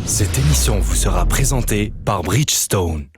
Cette émission vous sera présentée par Bridgestone.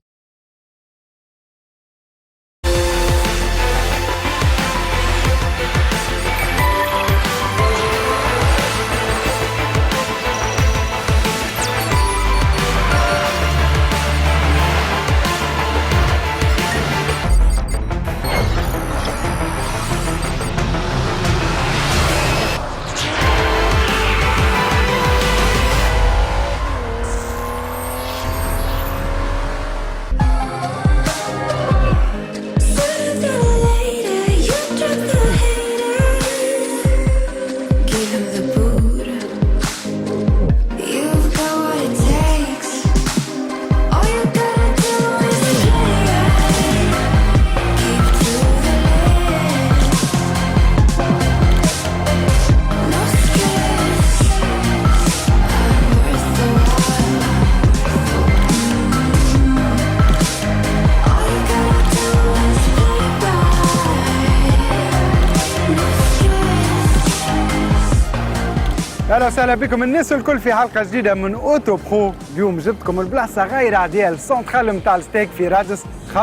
اهلا وسهلا بكم الناس الكل في حلقه جديده من اوتو برو. اليوم جبتكم البلاصه غير عاديه السنترال نتاع الستيك في رادس. 25%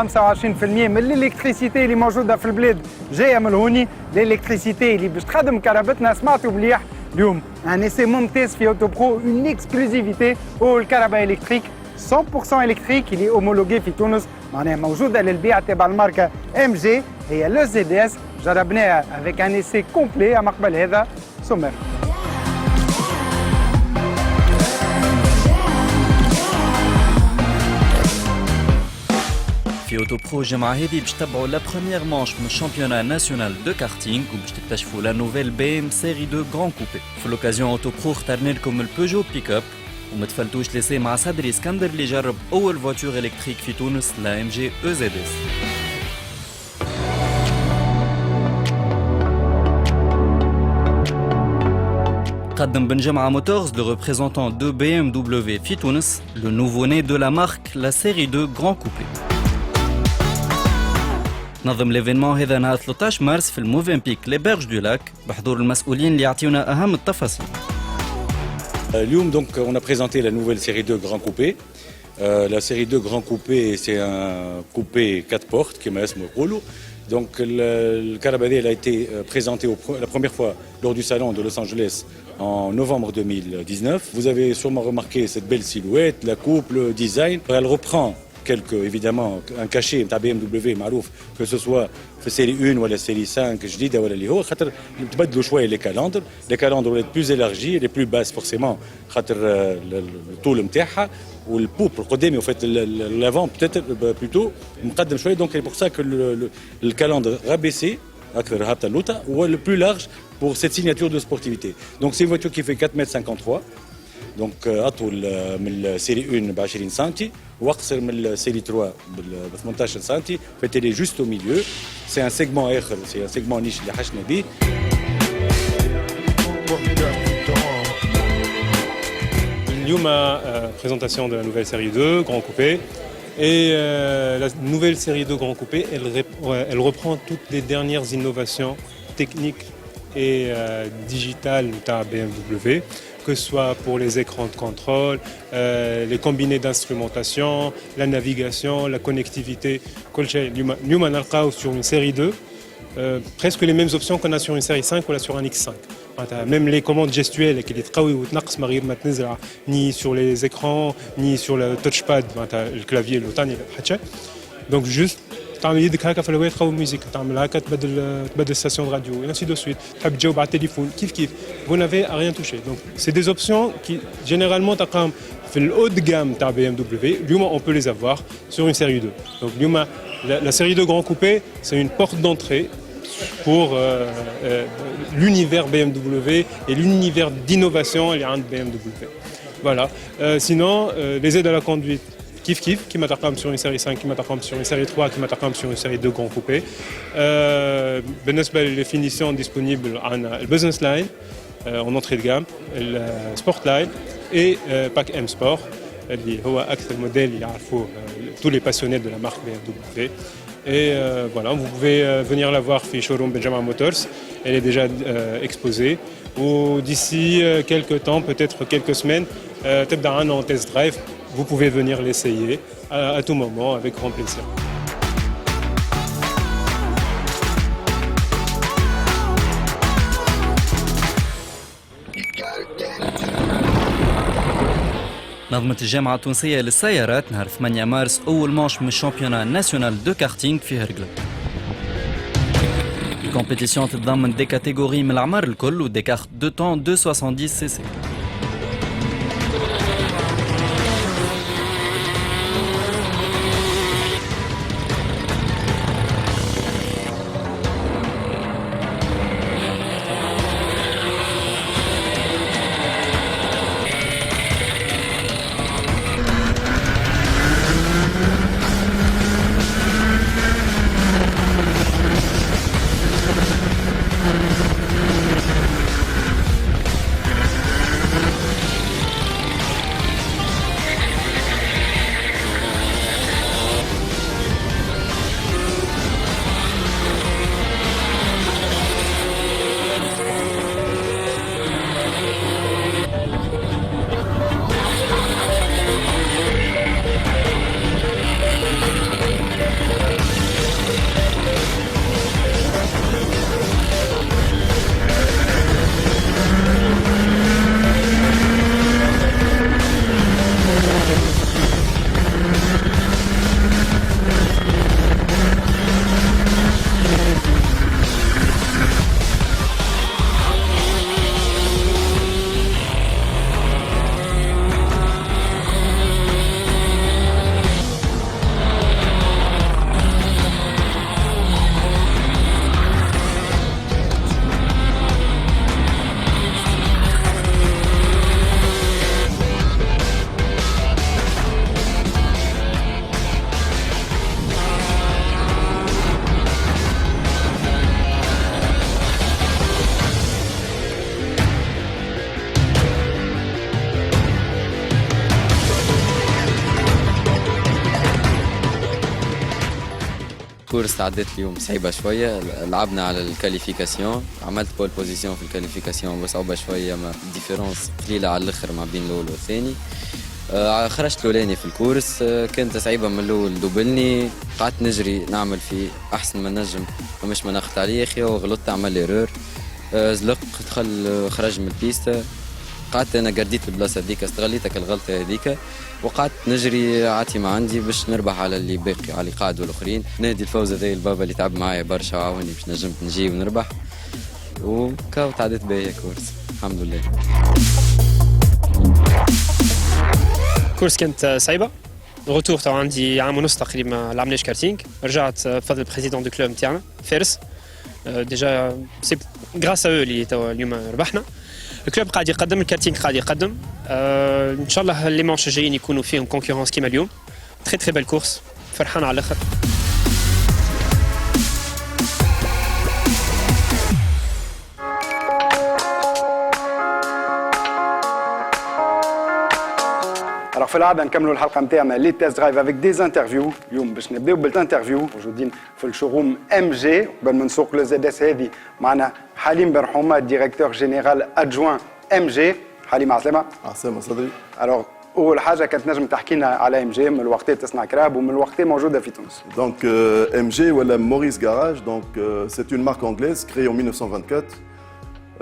من الالكتريسيتي اللي موجوده في البلاد جايه من هوني. الالكتريسيتي اللي باش تخدم كهربتنا سمعتوا مليح اليوم ان اسي ممتاز في اوتو برو اون اكسكلوزيفيتي هو الكهرباء الكتريك 100% الكتريك اللي اومولوجي في تونس معناها موجوده للبيع تبع الماركه ام جي هي لو زد اس. جربناها افيك ان اسي كومبلي اما قبل هذا سمر. في اوتو برو الجمعة هذه باش تتبعوا لا بروميير مانش من الشامبيونات ناسيونال دو كارتينغ وباش تكتشفوا لا نوفيل بي ام سيري 2 غران كوبي. في لوكازيون اوتو برو اخترنا لكم البيجو بيك اب وما تفلتوش ليسي مع صدري اسكندر اللي جرب اول فواتور الكتريك في تونس لا ام جي او زد اس. قدم بن جمعة موتورز le représentant de BMW في تونس le nouveau-né de la marque la série 2 Grand Coupé. نظم ليفينمون هذا نهار 13 مارس في الموفنبيك لي بيرج دو لاك بحضور المسؤولين اللي يعطيونا أهم التفاصيل. اليوم donc on a présenté la nouvelle série 2 Grand Coupé. La série 2 Grand Coupé c'est un coupé 4 portes qui m'a يقولوا. Donc le Carabadé elle a été présenté la première fois lors du salon de Los Angeles en novembre 2019. Vous avez sûrement remarqué cette belle silhouette, la coupe, le design. Elle reprend évidemment un cachet de BMW معروف que ce soit في série 1 ou la série 5 جديدة ولا اللي هو خاطر تبدلوا شوية les calendres vont être plus élargis les plus basses forcément خاطر الطول نتاعها والبوب القدامي وفات l'avant peut-être plutôt مقدم شوية donc c'est pour ça que le calendre rabaissé أكثر هابطة اللوطة هو le plus large pour cette signature de sportivité. Donc c'est une voiture qui fait 4,53 m. Donc أطول من السيري 1 ب 20 سنتي واقصر من السيري 3 ب 18 سنتي. فات elle est juste au milieu. C'est un segment آخر, c'est un segment niche اللي حشنا بيه. اليوم présentation de la nouvelle série 2 Grand Coupé. Et la nouvelle série 2 Grand Coupé, elle reprend toutes les dernières innovations techniques et digitales de BMW, que ce soit pour les écrans de contrôle, les combinés d'instrumentation, la navigation, la connectivité. Nous, on sur une série 2 presque les mêmes options qu'on a sur une série 5 ou sur un X5. Même les commandes gestuelles qui sont ni sur les écrans, ni sur le touchpad, le clavier, le temps. Donc juste تعمل يدك هكا في الهواء تقوي الموسيقى تعمل هكا تبدل ستاسيون راديو et ainsi de suite. تحب تجاوب على التليفون كيف vous n'avez à rien touché. Donc c'est des options qui généralement تقام في الhaut de gamme تاع BMW. اليوم on peut les avoir sur une série 2. Donc اليوم la série 2 Grand Coupé c'est une porte d'entrée pour l'univers BMW et l'univers d'innovation اللي عند BMW. Voilà. Sinon les aides à la conduite qui m'attaqam sur une série 5, qui m'attaqam sur une série 3, qui m'attaqam sur une série 2 Grand Coupé. Les finitions disponibles en Business Line, en entrée de gamme, le Sport Line et Pack M Sport. اللي هو أكثر modèle يعرفوه tous les passionnés de la marque BMW. Et voilà, vous pouvez venir la voir chez Showroom Benjamin Motors. Elle est déjà exposée. Ou d'ici quelques temps, peut-être quelques semaines, تبدأ عنا en test drive. Vous pouvez venir l'essayer à tout moment avec grand plaisir. نظمت الجامعة التونسية للسيارات نهار 8 مارس أول مانش من الشامبيونا ناسيونال دو كارتينغ في هرقلة. الكومبيتيسيون تتضمن دي كاتيجوري من الأعمار الكل ودي كارت دو طون 270 سي سي. كورس تعدت اليوم صعيبة شوية، لعبنا على الكاليفيكاسيون، عملت بول بوزيسيون في الكاليفيكاسيون بس صعوبة شوية، ما ديفيرونس قليلة على الآخر ما بين الأول والثاني. خرجت الأولاني في الكورس، كانت صعيبة من الأول دوبلني، قعدت نجري نعمل في أحسن ما نجم مش مناخت عليه أخي وغلطت عمل ليرور، زلق خرج من البيستا، قعدت أنا قرديت البلاصة هذيك استغليتك الغلطة هذيك وقعدت نجري عاتي ما عندي باش نربح على اللي باقي على اللي قاعدوا الآخرين. نهدي الفوز هذا البابا اللي تعب معايا برشا وعاوني باش نجمت نجي ونربح وكاو تعدت بيا كورس الحمد لله. كورس كانت صعيبة، الغوتور تو عندي عام ونص تقريبا ما لعبناش كارتينغ، رجعت بفضل البريزيدون دو كلوب نتاعنا فارس، ديجا سي غراس ا او اللي توا اليوم ربحنا. الكلوب قاعد يقدم، الكارتينغ قاعد يقدم، ان شاء الله لي مانش الجايين يكونوا فيهم كونكورونس كيما اليوم. تري تري بيل كورس، فرحان على الاخر. Alors في العاده نكملوا الحلقه نتاعنا لي تيست درايف افيك دي انترفيو. اليوم باش نبداو بالانترفيو موجودين في الشوروم ام جي. قبل ما نسوق لو زد اس هذه معنا حليم بن حماد ديريكتور جينيرال ادجوان ام جي. حليم عسلامه. عسلامه صدري. الوغ اول حاجه كانت نجم تحكي لنا على ام جي من الوقت تصنع كراب ومن الوقت موجوده في تونس. Donc MG ولا Maurice Garage, donc c'est une marque anglaise créée en 1924.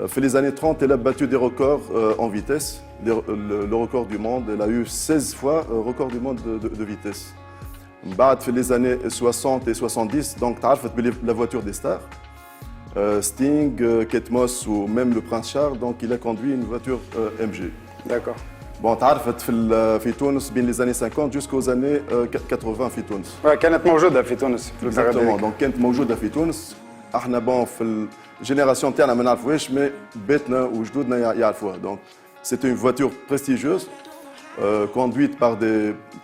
Fait les années 30, elle a battu des records en vitesse. Le record du monde, elle a eu 16 fois record du monde de vitesse. بعد في les années 60 et 70, donc تعرفت la voiture des stars. Sting, Kate Moss ou même le Prince Charles, donc il a conduit une voiture MG. D'accord. Bon, تعرفت في تونس بين les années 50 jusqu'aux années 80 في تونس. كانت موجوده في تونس في Exactement. Donc كانت موجوده في تونس. احنا بون في الجينيراسيون تاعنا ما نعرفوهاش مي بيتنا وجدودنا يعرفوها. Donc c'était une voiture prestigieuse conduite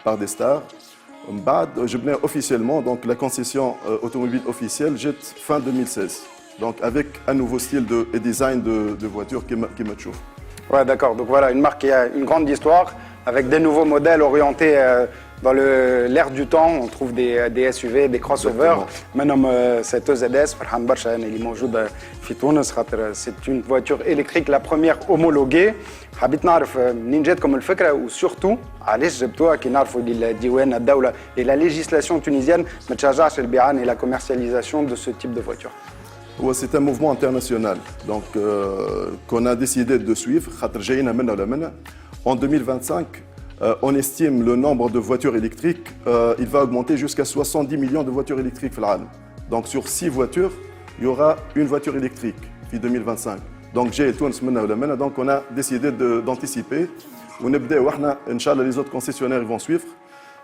par des stars. من بعد جبناها officiellement, donc la concession automobile officielle jette fin 2016. Donc avec un nouveau style et design de voiture qui me chauffe. Ouais, d'accord. Donc voilà, une marque qui a une grande histoire, avec des nouveaux modèles orientés Dans l'ère du temps, on trouve des SUV, des crossovers. Maintenant, cette EZS, Farhan Barsha, elle est موجودة في تونس خاطر c'est une voiture électrique, la première homologuée. حبيت نعرف منين جاتكم الفكرة وسورتو علاش جبتوها كي نعرفوا اللي الديوان الدولة et la législation tunisienne ما تشجعش البيعان et la commercialisation de ce type de voiture. C'est un mouvement international donc, qu'on a décidé de suivre. En 2025, on estime le nombre de voitures électriques, il va augmenter jusqu'à 70 millions de voitures électriques. Donc sur 6 voitures, il y aura une voiture électrique en 2025. Donc donc on a décidé d'anticiper. Les autres concessionnaires vont suivre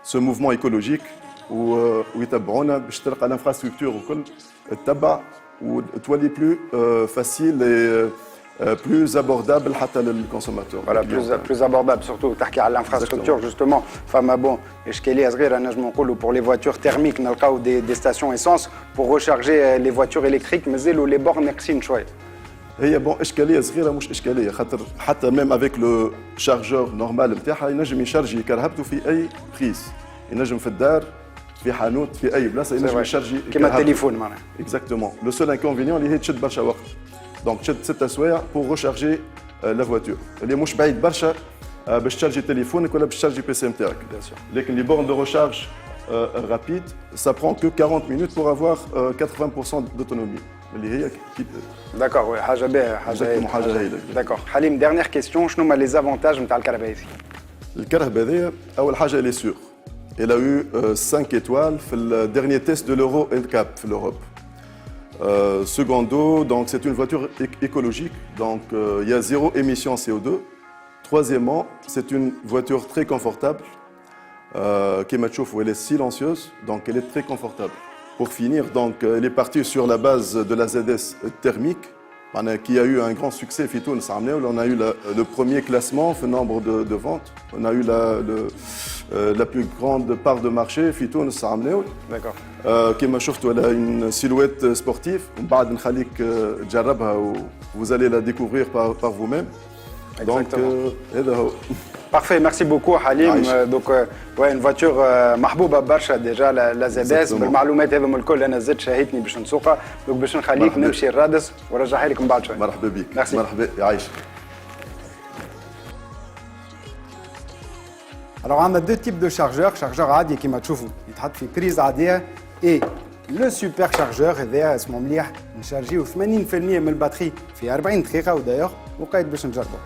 ce mouvement écologique où l'infrastructure le tabac ou les plus facile et plus abordable pour le consommateur. Voilà, plus abordable, surtout à l'infrastructure justement. Enfin, bon, pour les voitures thermiques, on a des stations essence pour recharger les voitures électriques, mais les bornes ناقصين شوية. هي بون اشكاليه صغيره مش اشكاليه خاطر حتى ميم افيك لو شارجور نورمال نتاعها ينجم يشارجي كرهبته في اي بريس، ينجم في الدار في حانوت في اي بلاصه ينجم يشارجي كيما التليفون معناها. اكزاكتومون لو سول انكونفينيون اللي هي تشد برشا وقت. دونك تشد 6 سوايع بور ريشارجي لا فواتور اللي مش بعيد برشا باش تشارجي تليفونك ولا باش تشارجي بي سي نتاعك. لكن لي بورن دو ريشارج rapide, ça prend que 40 minutes pour avoir 80% d'autonomie. D'accord, oui, d'accord. Halim, dernière question, شنو هما les avantages نتاع الكهرباء هذه؟ الكهرباء هذه أول حاجة elle est sûre. Elle a eu 5 étoiles في le dernier test de l'Euro NCAP في l'Europe. Secondo, donc c'est une voiture écologique, donc il y a 0 émission CO2. Troisièmement, c'est une voiture très confortable. Kema Tchouf, elle est silencieuse, donc elle est très confortable. Pour finir, donc, elle est partie sur la base de la ZS thermique, qui a eu un grand succès. On a eu le premier classement, le nombre de ventes. On a eu la plus grande part de marché. D'accord. Kema Tchouf, elle a une silhouette sportive. Vous allez la découvrir par vous-même. Exactement. Parfait, merci beaucoup Halim. Donc ouais, une voiture محبوبة برشا déjà la ZS بالمعلومات هذوما الكل انا زدت شاهدتني باش نسوقها دونك باش نخليك نمشي الرادس ونرجعها لك من بعد شوي. مرحبا بك. Merci. مرحبا يعيش. Alors on a deux types de chargeurs, chargeur عادي كيما تشوفوا يتحط في بريز عادية et le super chargeur هذا اسمه مليح نشارجيو 80% من الباتري في 40 دقيقة ودايوغ وقايد باش نجربه.